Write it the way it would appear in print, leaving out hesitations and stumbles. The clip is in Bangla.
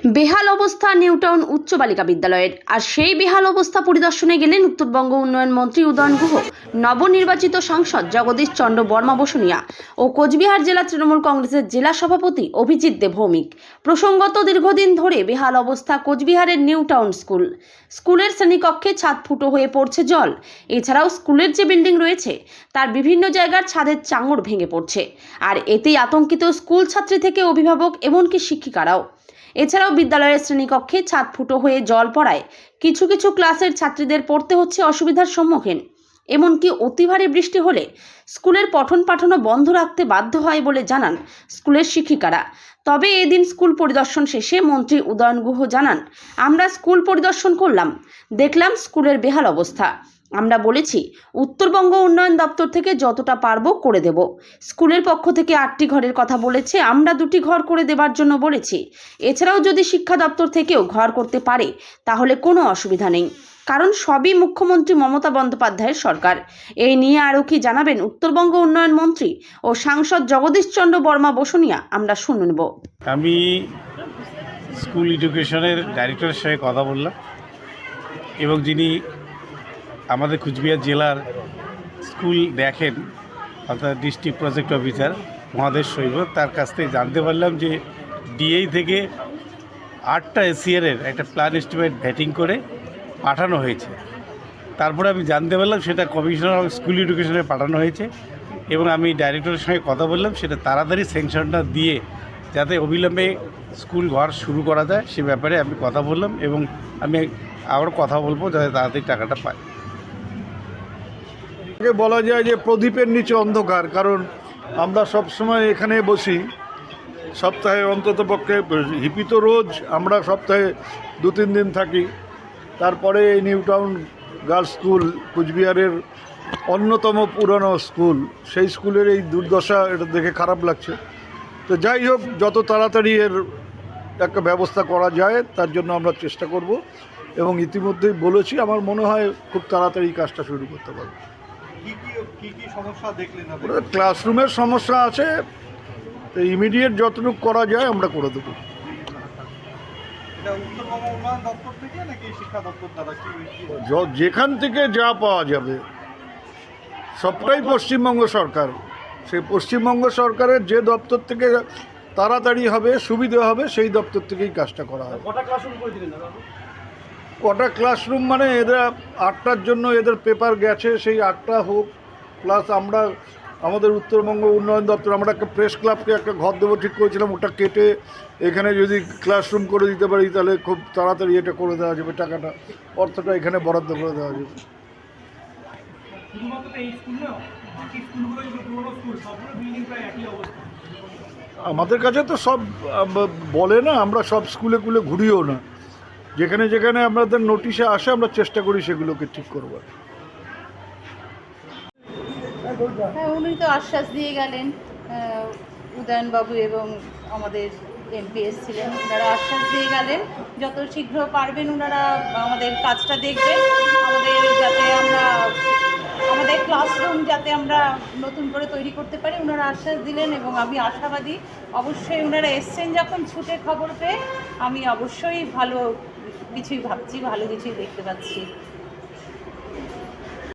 বেহাল অবস্থা নিউটাউন উচ্চ বালিকা বিদ্যালয়ের। আর সেই বেহাল অবস্থা পরিদর্শনে গেলেন উত্তরবঙ্গ উন্নয়ন মন্ত্রী উদয়ন গুহ, নবনির্বাচিত সাংসদ জগদীশ চন্দ্র বর্মা বসুনিয়া ও কোচবিহার জেলা তৃণমূল কংগ্রেসের জেলা সভাপতি অভিজিৎ দে ভৌমিক। প্রসঙ্গত, দীর্ঘদিন ধরে বেহাল অবস্থা কোচবিহারের নিউটাউন স্কুলের শ্রেণীকক্ষে ছাদ ফুটো হয়ে পড়ছে জল। এছাড়াও স্কুলের যে বিল্ডিং রয়েছে তার বিভিন্ন জায়গার ছাদের চাঙড় ভেঙে পড়ছে। আর এতেই আতঙ্কিত স্কুল ছাত্রী থেকে অভিভাবক এমনকি শিক্ষিকারাও। এছাড়াও বিদ্যালয়ের শ্রেণীকক্ষে ছাদ ফুটো হয়ে জল পড়ায় কিছু কিছু ক্লাসের ছাত্রীদের পড়তে হচ্ছে অসুবিধার সম্মুখীন। এমনকি অতি ভারী বৃষ্টি হলে স্কুলের পঠন পাঠনও বন্ধ রাখতে বাধ্য হয় বলে জানান স্কুলের শিক্ষিকারা। তবে এদিন স্কুল পরিদর্শন শেষে মন্ত্রী উদয়ন গুহ জানান, আমরা স্কুল পরিদর্শন করলাম, দেখলাম স্কুলের বেহাল অবস্থা। আমরা বলেছি উত্তরবঙ্গ উন্নয়ন দপ্তর থেকে যতটা পারবো করে দেব। স্কুলের পক্ষ থেকে 8টি ঘরের কথা বলেছে, আমরা 2টি ঘর করে দেবার জন্য বলেছি। এছাড়াও যদি শিক্ষা দপ্তর থেকেও ঘর করতে পারে তাহলে কোনো অসুবিধা নেই, কারণ সবই মুখ্যমন্ত্রী মমতা বন্দ্যোপাধ্যায়ের সরকার। এই নিয়ে আরও কি জানাবেন উত্তরবঙ্গ উন্নয়ন মন্ত্রী ও সাংসদ জগদীশ চন্দ্র বর্মা বসুনিয়া, আমরা শুনে নেব। আমি স্কুল এডুকেশনের ডাইরেক্টরের সঙ্গে কথা বললাম এবং যিনি আমাদের কুচবিহার জেলার স্কুল দেখেন অর্থাৎ ডিস্ট্রিক্ট প্রজেক্ট অফিসার মহাদেশ শৈব, তার কাছ থেকে জানতে পারলাম যে ডিএই থেকে 8টা এসিআরের একটা প্ল্যান এস্টিমেট ভেটিং করে পাঠানো হয়েছে। তারপরে আমি জানতে পারলাম সেটা কমিশনার অফ স্কুল এডুকেশনে পাঠানো হয়েছে এবং আমি ডাইরেক্টরের সঙ্গে কথা বললাম সেটা তাড়াতাড়ি স্যাংশনটা দিয়ে যাতে অবিলম্বে স্কুল ঘর শুরু করা যায় সে ব্যাপারে আমি কথা বললাম এবং আমি আবার কথা বলবো যাতে তাড়াতাড়ি টাকাটা পায়। বলা যায় যে প্রদীপের নিচে অন্ধকার, কারণ আমরা সবসময় এখানে বসি, সপ্তাহে অন্তত পক্ষে হিপি তো রোজ, আমরা সপ্তাহে 2-3 দিন থাকি। তারপরে এই নিউটাউন গার্লস স্কুল কুচবিহারের অন্যতম পুরনো স্কুল, সেই স্কুলের এই দুর্দশা, এটা দেখে খারাপ লাগছে। তো যাই হোক, যত তাড়াতাড়ি এর একটা ব্যবস্থা করা যায় তার জন্য আমরা চেষ্টা করব এবং ইতিমধ্যেই বলেছি আমার মনে হয় খুব তাড়াতাড়ি কাজটা শুরু করতে পারবো। কি সমস্যা দেখলেন? ক্লাসরুমের সমস্যা আছে, তো ইমিডিয়েট যতটুকু করা যায় আমরা করে দেবো। এটা উত্তরবঙ্গ উন্নয়ন দপ্তর থেকে নাকি শিক্ষা দপ্তর দ্বারা যেখান থেকে যা পাওয়া যাবে সবটাই পশ্চিমবঙ্গ সরকার, সেই পশ্চিমবঙ্গ সরকারের যে দপ্তর থেকে তাড়াতাড়ি হবে, সুবিধা হবে, সেই দপ্তর থেকেই কাজটা করা হবে। কটা ক্লাসরুম মানে এদের 8টার জন্য এদের পেপার গেছে, সেই 8টা হোক, প্লাস আমরা আমাদের উত্তরবঙ্গ উন্নয়ন দপ্তর আমরা একটা প্রেস ক্লাবকে একটা ঘর দেবো ঠিক করেছিলাম, ওটা কেটে এখানে যদি ক্লাসরুম করে দিতে পারি তাহলে খুব তাড়াতাড়ি এটা করে দেওয়া যাবে, টাকাটা অর্থটা এখানে বরাদ্দ করে দেওয়া যাবে। আমাদের কাছে তো সব বলে না, আমরা সব স্কুলে ঘুরিও না, যেখানে যেখানে আমাদের নোটিশে আসে আমরা চেষ্টা করি সেগুলোকে ঠিক করবার। হ্যাঁ, উনি তো আশ্বাস দিয়ে গেলেন, উদয়নবাবু এবং আমাদের এমপি এসেছিলেন, ওনারা আশ্বাস দিয়ে গেলেন যত শীঘ্র পারবেন ওনারা আমাদের কাজটা দেখবেন, আমাদের ক্লাসরুম যাতে আমরা নতুন করে তৈরি করতে পারি ওনারা আশ্বাস দিলেন। এবং আমি আশাবাদী, অবশ্যই ওনারা এসছেন যখন ছুটে খবর পেয়ে, আমি অবশ্যই ভালো কিছুই ভাবছি, ভালো কিছুই দেখতে পাচ্ছি।